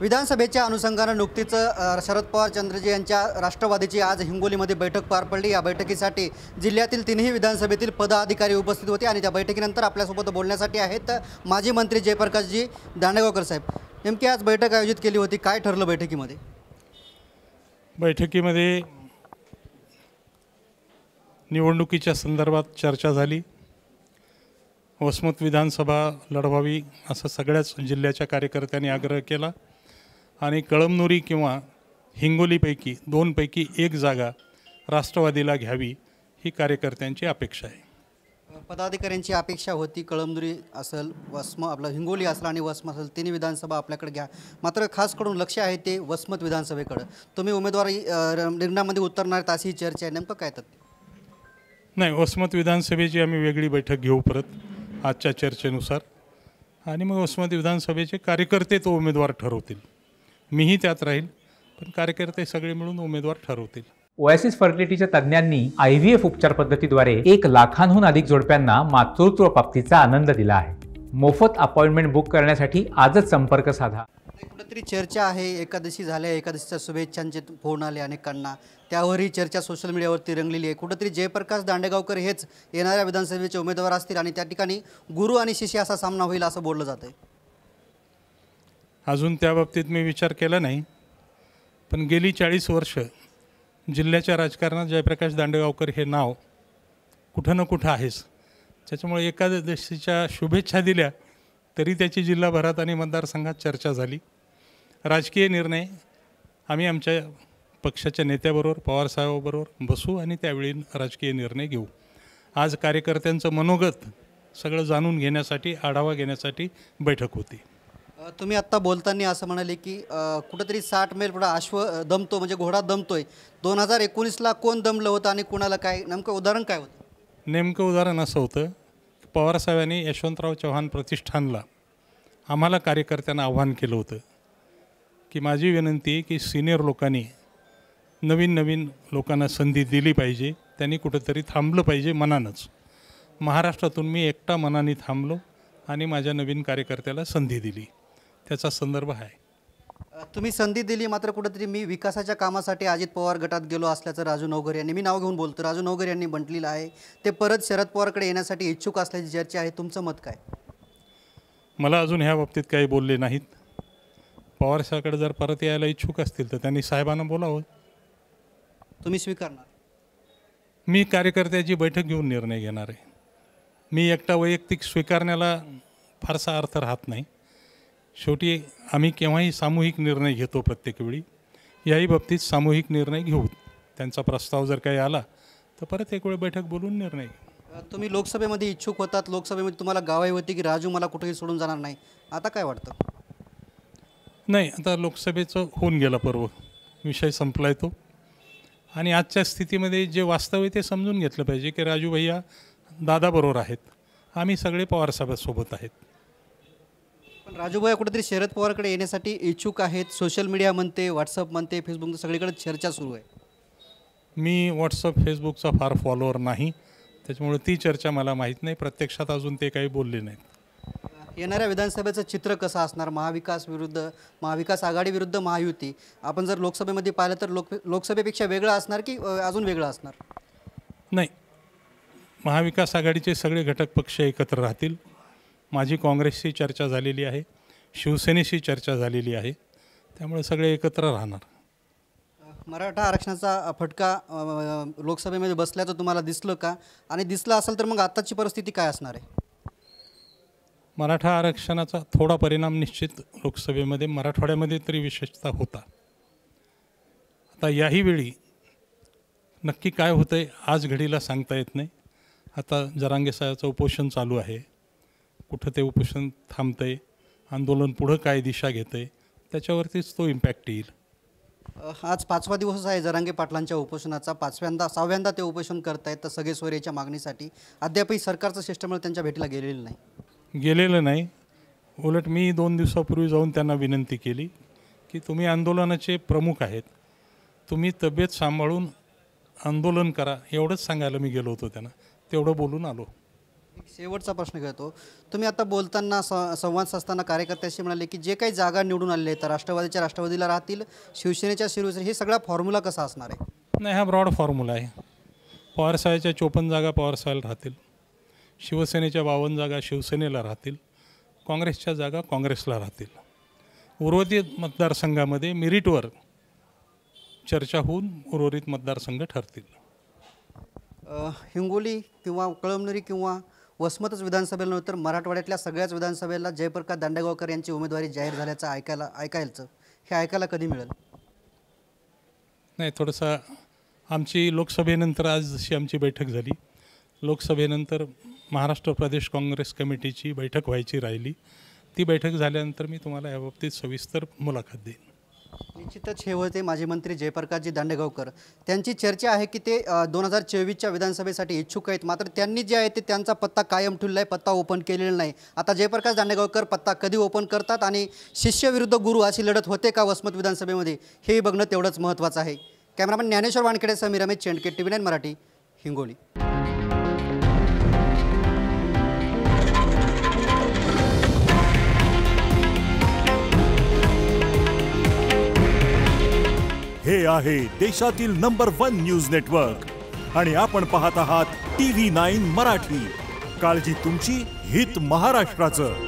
विधानसभेच्या अनुषंगानं नुकतीच शरद पवार चंद्रजी यांच्या राष्ट्रवादीची आज हिंगोलीमध्ये बैठक पार पडली। या बैठकीसाठी जिल्ह्यातील तिन्ही विधानसभेतील पदाधिकारी उपस्थित होते आणि त्या बैठकीनंतर आपल्यासोबत बोलण्यासाठी आहेत माजी मंत्री जयप्रकाशजी दांडेगावकर साहेब। नेमकी आज बैठक आयोजित केली होती, काय ठरलं बैठकीमध्ये? बैठकीमध्ये निवडणुकीच्या संदर्भात चर्चा झाली। वसमत विधानसभा लढवावी असं सगळ्याच जिल्ह्याच्या कार्यकर्त्यांनी आग्रह केला आणि कळमनुरी किंवा हिंगोलीपैकी दोनपैकी एक जागा राष्ट्रवादीला घ्यावी ही कार्यकर्त्यांची अपेक्षा आहे। पदाधिकाऱ्यांची अपेक्षा होती कळमनुरी असेल, आपलं हिंगोली असेल आणि वसमत असेल, तिन्ही विधानसभा आपल्याकडे घ्या। मात्र खास करून लक्ष आहे ते वसमत विधानसभेकडे। तुम्ही उमेदवारी रिंगणामध्ये उतरणार अशी चर्चा आहे, नेमकं काय? नाही, वसमत विधानसभेची आम्ही वेगळी बैठक घेऊ परत आजच्या चर्चेनुसार आणि मग वसमत विधानसभेचे कार्यकर्ते तो उमेदवार ठरवतील। मीही त्यात राहील, पण कार्यकर्ते सगळे मिळून उमेदवार ठरवतील। ओएसिस फर्टिलिटीच्या तज्ज्ञांनी IVF उपचार पद्धतीद्वारे 1 लाखांहून अधिक जोडप्यांना मातृत्व प्राप्तीचा आनंद दिला आहे। मोफत अपॉइंटमेंट बुक करण्यासाठी आजच संपर्क साधा। कुठेतरी चर्चा आहे, एकादशी झाल्या, एकादशीच्या शुभेच्छांचे फोन आले अनेकांना, त्यावरही चर्चा सोशल मीडियावरती रंगलेली आहे। कुठेतरी जयप्रकाश दांडेगावकर हेच येणाऱ्या विधानसभेचे उमेदवार असतील आणि त्या ठिकाणी गुरु आणि शिष्य असा सामना होईल असं बोललं जात आहे। अजून त्या बाबतीत मी विचार केला नाही, पण गेली 40 वर्ष जिल्ह्याच्या राजकारणात जयप्रकाश दांडेगावकर हे नाव कुठं ना कुठं आहेच। त्याच्यामुळे एकादशीच्या शुभेच्छा दिल्या तरी त्याची जिल्हाभरात आणि मतदारसंघात चर्चा झाली। राजकीय निर्णय आम्ही आमच्या पक्षाच्या नेत्याबरोबर पवारसाहेबाबरोबर बसू आणि त्यावेळी राजकीय निर्णय घेऊ। आज कार्यकर्त्यांचं मनोगत सगळं जाणून घेण्यासाठी, आढावा घेण्यासाठी बैठक होती। तुम्ही आत्ता बोलताना असं म्हणाले की कुठेतरी 60 मैल पुढे अश्व दमतो, म्हणजे घोडा दमतोय। 2019ला कोण दमलं होतं आणि कुणाला काय, नेमकं उदाहरण काय होतं? नेमकं उदाहरण असं होतं की पवारसाहेबांनी यशवंतराव चव्हाण प्रतिष्ठानला आम्हाला कार्यकर्त्यांना आव्हान केलं होतं की माझी विनंती आहे की सिनियर लोकांनी नवीन लोकांना संधी दिली पाहिजे, त्यांनी कुठंतरी थांबलं पाहिजे मनानंच। महाराष्ट्रातून मी एकटा मनाने थांबलो आणि माझ्या नवीन कार्यकर्त्याला संधी दिली, त्याचा संदर्भ आहे। तुम्ही संधी दिली, मात्र कुठेतरी मी विकासाच्या कामासाठी अजित पवार गटात गेलो असल्याचं राजू नवघरे यांनी, मी नाव घेऊन बोलतो, राजू नवघरे यांनी म्हटलेलं आहे। ते परत शरद पवारकडे येण्यासाठी इच्छुक असल्याची चर्चा आहे, तुमचं मत काय? मला अजून ह्या बाबतीत काही बोलले नाहीत। पवार साहेबांकडे जर परत यायला इच्छुक असतील तर त्यांनी साहेबांना बोलावं। तुम्ही स्वीकारणार? मी कार्यकर्त्याची बैठक घेऊन निर्णय घेणार आहे। मी एकटा वैयक्तिक स्वीकारण्याला फारसा अर्थ राहत नाही। शेवटी आम्ही केव्हाही सामूहिक निर्णय घेतो प्रत्येक वेळी, याही बाबतीत सामूहिक निर्णय घेऊ। त्यांचा प्रस्ताव जर काही आला तर परत एक वेळ बैठक बोलून निर्णय घेऊ। तुम्ही लोकसभेमध्ये इच्छुक होतात, लोकसभेमध्ये तुम्हाला गावाही होती की राजू मला कुठेही सोडून जाणार नाही, आता काय वाटतं? नाही, आता लोकसभेचं होऊन गेला पर्व, विषय संपला तो आणि आजच्या स्थितीमध्ये जे वास्तव आहे ते समजून घेतलं पाहिजे की राजू भैया दादाबरोबर आहेत, आम्ही सगळे पवारसाहेबांसोबत आहेत। पण राजू भैया कुठेतरी शरद पवारकडे येण्यासाठी इच्छुक आहेत, सोशल मीडिया म्हणते, व्हॉट्सअप म्हणते, फेसबुक, सगळीकडे चर्चा सुरू आहे। मी व्हॉट्सअप फेसबुकचा फार फॉलोअर नाही, त्याच्यामुळे ती चर्चा मला माहीत नाही। प्रत्यक्षात अजून ते काही बोलले नाहीत। येणाऱ्या विधानसभेचं चित्र कसं असणार? महाविकास आघाडी विरुद्ध महायुती, आपण जर लोकसभेमध्ये पाहिलं तर लोकसभेपेक्षा वेगळं असणार की अजून वेगळं असणार? नाही, महाविकास आघाडीचे सगळे घटक पक्ष एकत्र राहतील। माझी काँग्रेसशी चर्चा झालेली आहे, शिवसेनेशी चर्चा झालेली आहे, त्यामुळे सगळे एकत्र राहणार। मराठा आरक्षणाचा फटका लोकसभेमध्ये बसल्याचं तुम्हाला दिसलं का? आणि दिसलं असेल तर मग आत्ताची परिस्थिती काय असणार आहे? मराठा आरक्षणाचा थोडा परिणाम निश्चित लोकसभेमध्ये मराठवाड्यामध्ये तरी विशेषतः होता। आता याही वेळी नक्की काय होतं आहे आज घडीला सांगता येत नाही। आता जरांगे साहेबांचं उपोषण चालू आहे, कुठं ते उपोषण थांबतं आहे, आंदोलन पुढं काय दिशा घेतं आहे, त्याच्यावरतीच तो इम्पॅक्ट येईल। आज 5वा दिवस आहे जरांगे पाटलांच्या उपोषणाचा, 6व्यांदा ते उपोषण करतायत तर सगळे सोयरेच्या मागणीसाठी। अद्यापही सरकारचं शिष्टमंडळ त्यांच्या भेटीला गेलेलं नाही। उलट मी 2 दिवसापूर्वी जाऊन त्यांना विनंती केली की तुम्ही आंदोलनाचे प्रमुख आहेत, तुम्ही तब्येत सांभाळून आंदोलन करा, एवढंच सांगायला मी गेलो होतो त्यांना, तेवढं बोलून आलो। एक शेवटचा प्रश्न घेतो. तुम्ही आता बोलताना संवाद साधताना कार्यकर्त्याशी म्हणाले की जे काही जागा निवडून आलेले आहेत राष्ट्रवादीला राहतील, शिवसेनेच्या शिवसेने, हे सगळा फॉर्म्युला कसा असणार आहे? नाही, हा ब्रॉड फॉर्म्युला आहे. पवारसाहेबच्या 54 जागा पवारसाहेबला राहतील, शिवसेनेच्या 52 जागा शिवसेनेला राहतील, काँग्रेसच्या जागा काँग्रेसला राहतील. उर्वरित मतदारसंघामध्ये मेरिटवर चर्चा होऊन उर्वरित मतदारसंघ ठरतील. हिंगोली किंवा कळमनुरी किंवा वसमतच विधानसभेला नव्हे तर मराठवाड्यातल्या सगळ्याच विधानसभेला जयप्रकाश दांडेगावकर यांची उमेदवारी जाहीर झाल्याचं ऐकायला कधी मिळेल? नाही, थोडंसं आमची लोकसभेनंतर आज जशी आमची बैठक झाली, लोकसभेनंतर महाराष्ट्र प्रदेश काँग्रेस कमिटीची बैठक व्हायची राहिली. ती बैठक झाल्यानंतर मी तुम्हाला याबाबतीत सविस्तर मुलाखत देईन. निश्चितच हे होते माजी मंत्री जयप्रकाशजी दांडेगावकर. त्यांची चर्चा आहे की ते 2024च्या विधानसभेसाठी इच्छुक आहेत, मात्र त्यांनी जे आहे ते त्यांचा पत्ता कायम ठेवला आहे, पत्ता ओपन केलेला नाही. आता जयप्रकाश दांडेगावकर पत्ता कधी ओपन करतात आणि शिष्य विरुद्ध गुरु अशी लढत होते का वसमत विधानसभेमध्ये, हे बघणं तेवढंच महत्त्वाचं आहे. कॅमेरामॅन ज्ञानेश्वर वानखेडेसह मी रमेश चेंडके, TV9 मराठी, हिंगोली. हे आहे देशातील नंबर 1 न्यूज नेटवर्क आणि आपण पाहत आहात TV9 मराठी. काळजी तुमची, हित महाराष्ट्राचं.